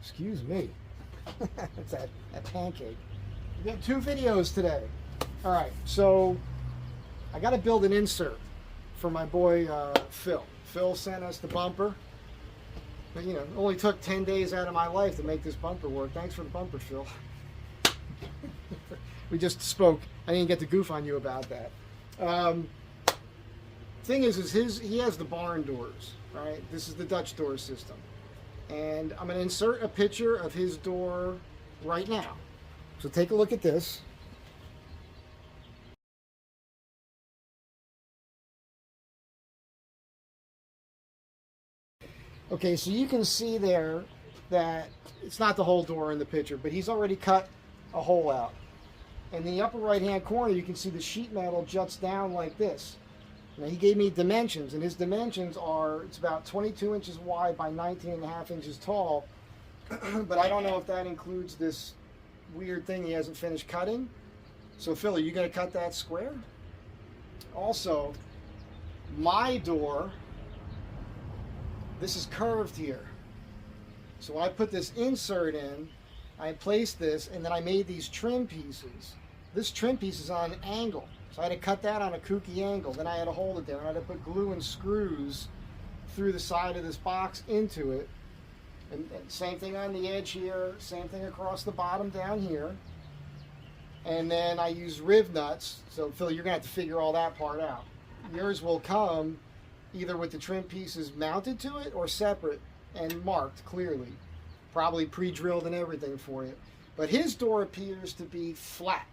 Excuse me. It's that pancake. We got 2 videos today. All right, so I got to build an insert for my boy Phil. Phil sent us the bumper. But, you know, it only took 10 days out of my life to make this bumper work. Thanks for the bumper, Phil. We just spoke. I didn't get to goof on you about that. Thing is he has the barn doors, right? This is the Dutch door system. And I'm going to insert a picture of his door right now. So take a look at this. Okay, so you can see there that it's not the whole door in the picture, but he's already cut a hole out. In the upper right-hand corner, you can see the sheet metal juts down like this. Now, he gave me dimensions, and his dimensions are, it's about 22 inches wide by 19.5 inches tall, but I don't know if that includes this weird thing he hasn't finished cutting. So, Phil, are you going to cut that square? Also, my door, this is curved here. So when I put this insert in, I placed this, and then I made these trim pieces. This trim piece is on an angle, so I had to cut that on a kooky angle. Then I had to hold it there, and I had to put glue and screws through the side of this box into it. And same thing on the edge here, same thing across the bottom down here. And then I use riv nuts. So Phil, you're gonna have to figure all that part out. Yours will come either with the trim pieces mounted to it or separate and marked clearly. Probably pre-drilled and everything for you. But his door appears to be flat.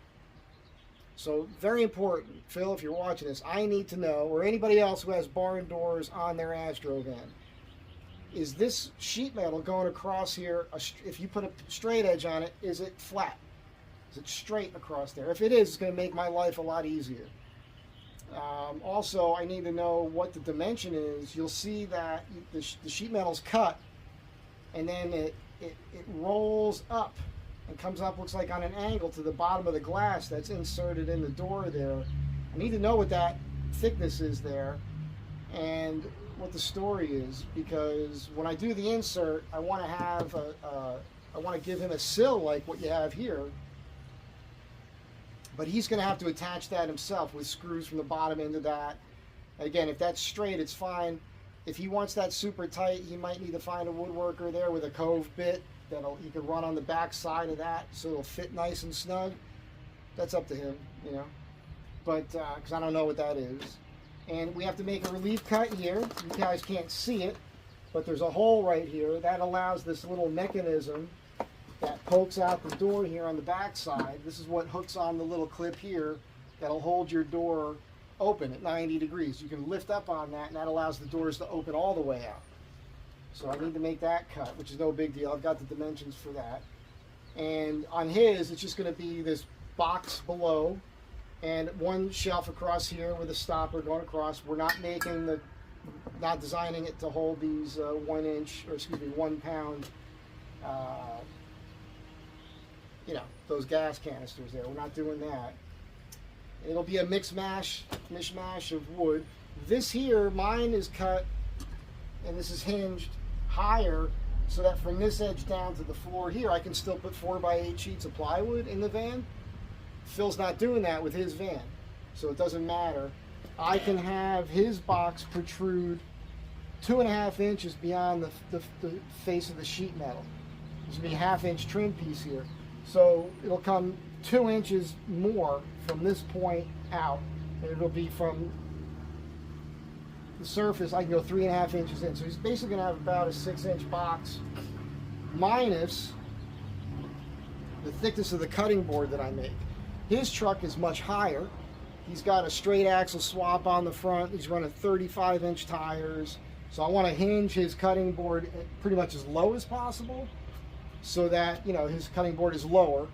So very important, Phil, if you're watching this, I need to know, or anybody else who has barn doors on their Astro van, is this sheet metal going across here, if you put a straight edge on it, is it flat? Is it straight across there? If it is, it's going to make my life a lot easier. Also, I need to know what the dimension is. You'll see that the sheet metal's cut, and then it rolls up and comes up, looks like on an angle to the bottom of the glass that's inserted in the door there. I need to know what that thickness is there and what the story is, because when I do the insert, I want to have I want to give him a sill like what you have here. But he's going to have to attach that himself with screws from the bottom into that. Again, if that's straight, it's fine. If he wants that super tight, he might need to find a woodworker there with a cove bit that he can run on the back side of that so it'll fit nice and snug. That's up to him, you know. But, because I don't know what that is. And we have to make a relief cut here. You guys can't see it, but there's a hole right here. That allows this little mechanism that pokes out the door here on the back side. This is what hooks on the little clip here that'll hold your door open at 90 degrees. You can lift up on that, and that allows the doors to open all the way out. So I need to make that cut, which is no big deal. I've got the dimensions for that. And on his, it's just going to be this box below and one shelf across here with a stopper going across. We're not not designing it to hold these 1 pound, you know, those gas canisters there. We're not doing that. It'll be a mishmash of wood. This here, mine is cut, and this is hinged higher so that from this edge down to the floor here, I can still put 4x8 sheets of plywood in the van. Phil's not doing that with his van, so it doesn't matter. I can have his box protrude 2.5 inches beyond the face of the sheet metal. There's going to be a 1/2 inch trim piece here. So it'll come 2 inches more from this point out, and it'll be from the surface, I can go 3.5 inches in. So he's basically going to have about a 6-inch box minus the thickness of the cutting board that I make. His truck is much higher. He's got a straight axle swap on the front. He's running 35-inch tires. So I want to hinge his cutting board pretty much as low as possible so that, you know, his cutting board is lower.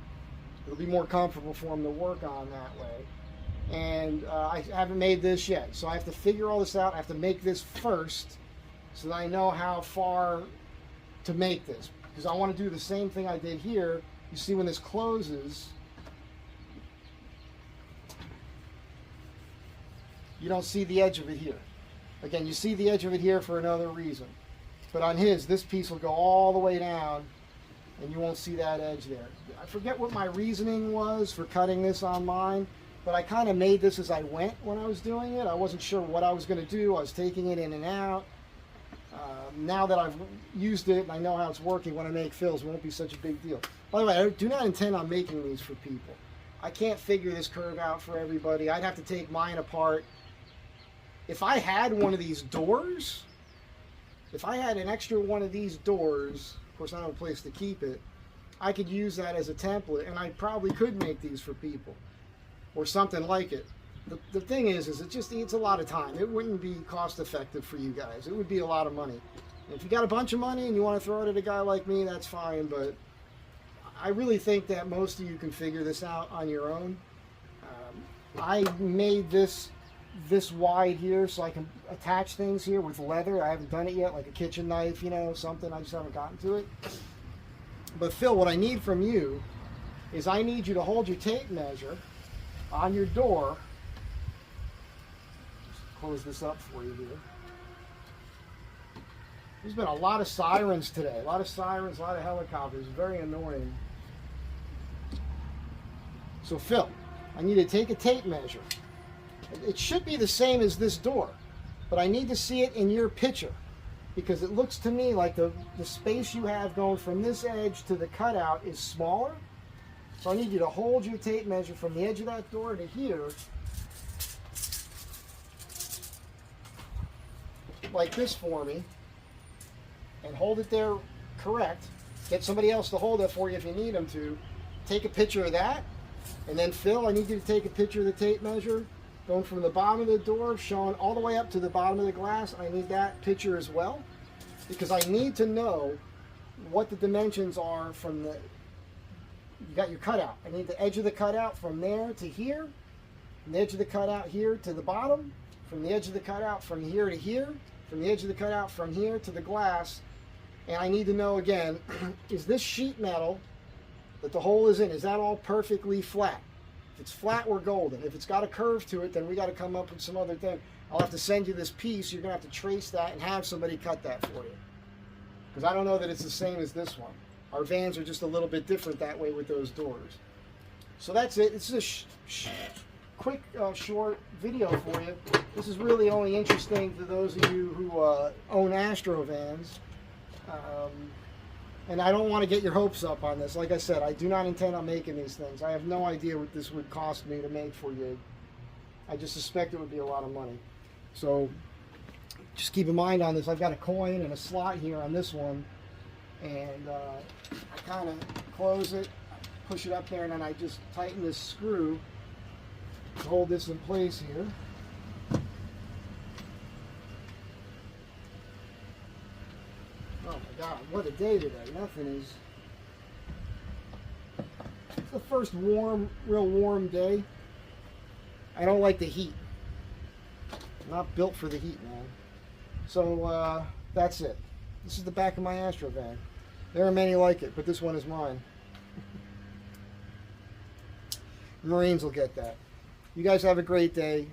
It'll be more comfortable for him to work on that way. And I haven't made this yet, so I have to figure all this out. I have to make this first so that I know how far to make this, because I want to do the same thing I did here. You see, when this closes, you don't see the edge of it here. Again, you see the edge of it here for another reason. But on his, this piece will go all the way down, and you won't see that edge there. I forget what my reasoning was for cutting this on mine, but I kind of made this as I went when I was doing it. I wasn't sure what I was going to do. I was taking it in and out. Now that I've used it and I know how it's working, when I make fills, it won't be such a big deal. By the way, I do not intend on making these for people. I can't figure this curve out for everybody. I'd have to take mine apart. If I had one of these doors, if I had an extra one of these doors, of course I don't have a place to keep it, I could use that as a template, and I probably could make these for people or something like it. The thing is it just eats a lot of time. It wouldn't be cost effective for you guys. It would be a lot of money. If you got a bunch of money and you want to throw it at a guy like me, that's fine, but I really think that most of you can figure this out on your own. I made this wide here so I can attach things here with leather. I haven't done it yet, like a kitchen knife, you know, something. I just haven't gotten to it. But Phil, what I need from you is I need you to hold your tape measure on your door. Just close this up for you here. There's been a lot of sirens today. A lot of sirens, a lot of helicopters. Very annoying. So Phil, I need to take a tape measure. It should be the same as this door, but I need to see it in your picture because it looks to me like the space you have going from this edge to the cutout is smaller. So I need you to hold your tape measure from the edge of that door to here, like this for me, and hold it there correct. Get somebody else to hold it for you if you need them to. Take a picture of that, and then Phil, I need you to take a picture of the tape measure going from the bottom of the door, showing all the way up to the bottom of the glass. I need that picture as well, because I need to know what the dimensions are from the, you got your cutout. I need the edge of the cutout from there to here, from the edge of the cutout here to the bottom, from the edge of the cutout from here to here, from the edge of the cutout from here to the glass. And I need to know again, is this sheet metal that the hole is in, is that all perfectly flat? If it's flat, we're golden. If it's got a curve to it, then we got to come up with some other thing. I'll have to send you this piece. You're going to have to trace that and have somebody cut that for you. Because I don't know that it's the same as this one. Our vans are just a little bit different that way with those doors. So that's it. It's a quick, short video for you. This is really only interesting to those of you who own Astro vans. And I don't want to get your hopes up on this. Like I said, I do not intend on making these things. I have no idea what this would cost me to make for you. I just suspect it would be a lot of money. So just keep in mind on this, I've got a coin and a slot here on this one. And I kind of close it, push it up there, and then I just tighten this screw to hold this in place here. Oh my God, what a day today. Nothing is... It's the first warm, real warm day. I don't like the heat. I'm not built for the heat, man. So, that's it. This is the back of my Astro van. There are many like it, but this one is mine. Marines will get that. You guys have a great day.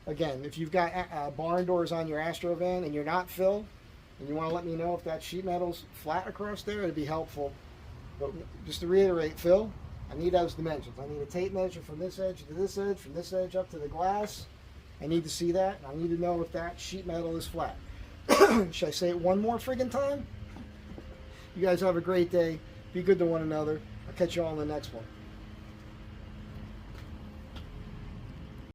Again, if you've got barn doors on your Astro van and you're not Phil, and you want to let me know if that sheet metal's flat across there, it'd be helpful. But just to reiterate, Phil, I need those dimensions. I need a tape measure from this edge to this edge, from this edge up to the glass. I need to see that. I need to know if that sheet metal is flat. Should I say it one more friggin' time? You guys have a great day. Be good to one another. I'll catch you all in the next one.